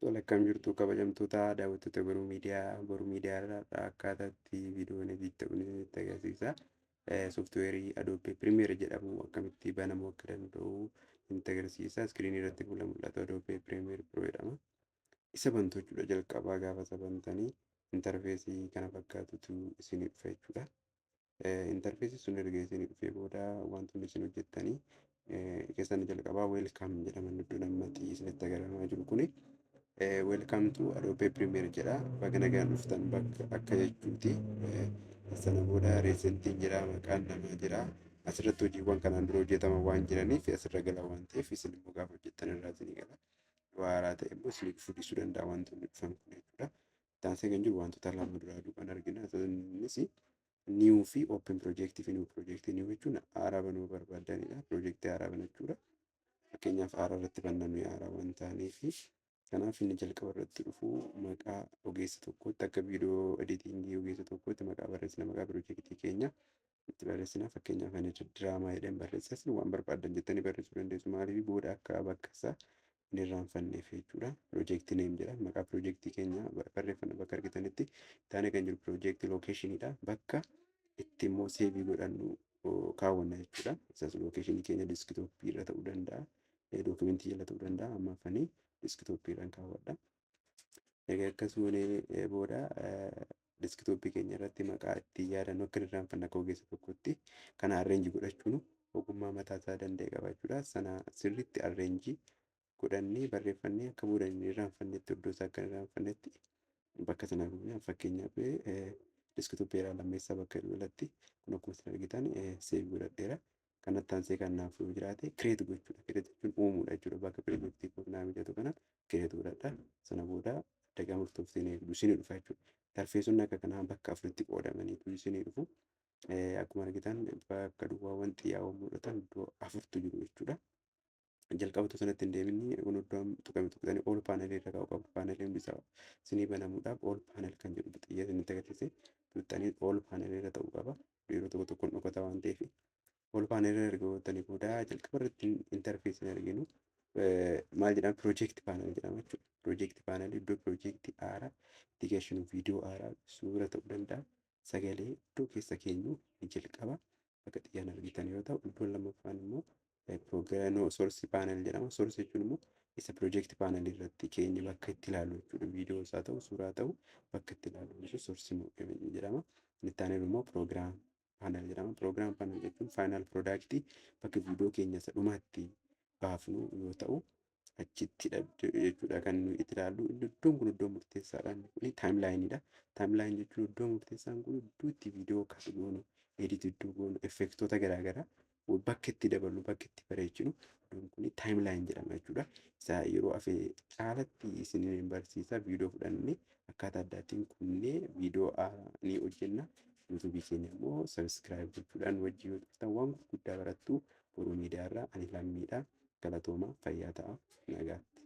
Akkam jirtu kabajamtoota daawwattoota Boruu Miidiyaa irraa akkaataa itti viidiyoon ta'u nutti agarsiisa. Sooftiweerii Adobe Premiere jedhamu akkamitti banamuu akka danda'u nutti agarsiisa. Iskiriinii irratti mul'atu Adobe Premiere Pro jedhama. Isa bantu jechuudha. Jalqabaa gaafa isa bantanii intarfeesii kana fakkaatutu isin dhufa jechuudha. Intarfeesii sun erga isin dhufee booda wantoonni isin hojjettanii keessan jalqabaa weelkaam jedhaman iddoo namatti isinitti agarsiisaa jiru kuni. Welcome to Adobe Premiere jedha. Baga nagaan dhuftan bakka akka jechuuti. Sana booda reesentiin jira, maqaan namaa jira. Asirratti hojiiwwan kanaan dura hojjetaman waan jiraniif asirra gala waan ta'eef isin immoo gaafa hojjettan irraa isinii gala. Waa haaraa ta'e immoo isinii fudhisuu danda'a wantoonni dhufan kun jechuudha. Taansee kan jiru wantoota lama duraa duuban argina. Innis new fi open project fi new project new jechuun haaraa banuu barbaadanidha. Project haaraa banachuudha. Fakkeenyaaf haaraa irratti bannanu haaraa waan ta'aniifi. Kanaaf inni jalqaba irratti dhufu maqaa ogeessa tokkootti akka viidiyoo editingii ogeessa tokkootti maqaa barreessina maqaa piroojeektii keenya itti barreessina. Fakkeenyaaf ani diraamaa jedhan barreessas waan barbaadan jettanii barreessuu dandeessu. Maaliif booda akka bakka isaa hin irraanfanneef jechuudha. Piroojeektii neem jedha. Maqaa piroojeektii keenya barreeffama bakka argitanitti taane kan jiru piroojeektii lookeeshiniidha. Bakka itti immoo seevii godhannu kaawwanna jechuudha. Isas lookeeshinii keenya diskitooppii irra ta'uu danda'a. Dookumentii jala ta'uu danda'a. Ammaafanii diskitooppiidhaan kaawwadha. Egaa akkasuma booda diskitooppii keenya irratti maqaa itti yaadannu akka irraanfanne akka ogeessa tokkotti kana arreenjii godhachuun ogummaa mataa isaa danda'e qabaachuudha. Sana sirriitti arreenjii godhannee barreeffannee akka booda hin irraanfannetti iddoo isaa akka hin irraanfannetti bakka sana fakkeenyaaf diskitooppii irraa lammeessaa bakka irratti kun akkuma isin argitan seev godhadheera. Kanatti aansee kan naaf jiraate kireet gochuudha. Kireet jechuun uumuudha jechuudha. Bakka piroojeektii koof naa mijatu kana kireet godhadha. Sana booda dagaa murtooftee isinii dhufa jechuudha. Intarfeesonni akka kanaa bakka afuritti qoodamaniitu isinii dhufu. Akkuma argitan bakka duwwaawwan xiyyaawwan mul'atan iddoo afurtu jiru jechuudha. Jalqabatu sanatti hin deemini kun iddoo tuqame tuqatanii ool paaneelii irra kaa'u qabu. Paaneeliin bisa isinii banamuudhaaf ool paaneel kan jedhu xiyya isinitti agarsiise tuqxanii ool paaneelii irra ta'uu qaba. Yeroo tokko tokkoon dhokata waan ta'eef. Ool paaneelii erga gootanii booda jalqaba irratti intarfeesii arginu maal jedhama piroojeektii paaneel jedhama jechuudha. Piroojeektii paaneel iddoo piroojeektii haaraa itti geessinu viidiyoo haaraa suura ta'uu danda'a. Sagalee iddoo keessa keenyu ni jalqaba bakka xiyyaan argitan yoo ta'u iddoon lammaffaan immoo piroogiraamii soorsii paaneel jedhama. Soorsii jechuun immoo isa piroojeektii paaneel irratti keenya bakka itti ilaalu jechuudha. Viidiyoo isaa ta'u suuraa ta'u bakka itti ilaalu soorsii jedhama. Inni itti aanee immoo piroogiraam paanel jedhama. Piroogiraam paanel jechuun faayinaal piroodaaktii bakka viidiyoo keenya isa dhumaatti baafnu yoo ta'u achitti jechuudha kan nuyi itti ilaallu. Iddoon kun iddoo murteessaadha. Kuni taayimlaayiniidha. Taayimlaayin jechuun iddoo murteessaan kun iddoo itti viidiyoo kaas goonu, edit iddoo goonu, effektoota garaagaraa bakka itti daballu, bakka itti bareechinu iddoon kun taayimlaayin jedhama jechuudha. Isa yeroo hafe caalatti isin barsiisa viidiyoo fudhannee akkaataa addaatiin kunnee viidiyoo ni hojjenna. YouTube keenya immoo subscribe gochuudhaan wajjin yoo turtan waan guddaa barattu Boruu Miidiyaa irraa ani lammiidha. Galatooma fayyaa ta'aa nagaatti.